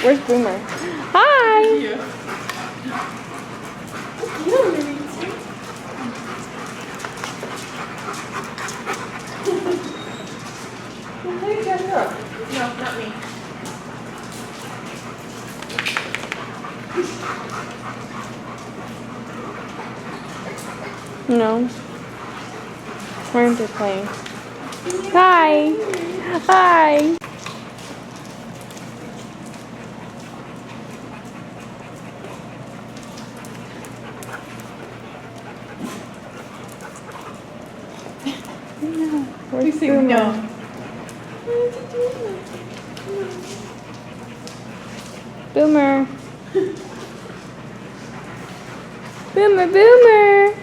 Where's Boomer? Hi! No, not me. No. Where are they playing? Hi! Hi! No. Where's Boomer? No. Boomer! Boomer, Boomer!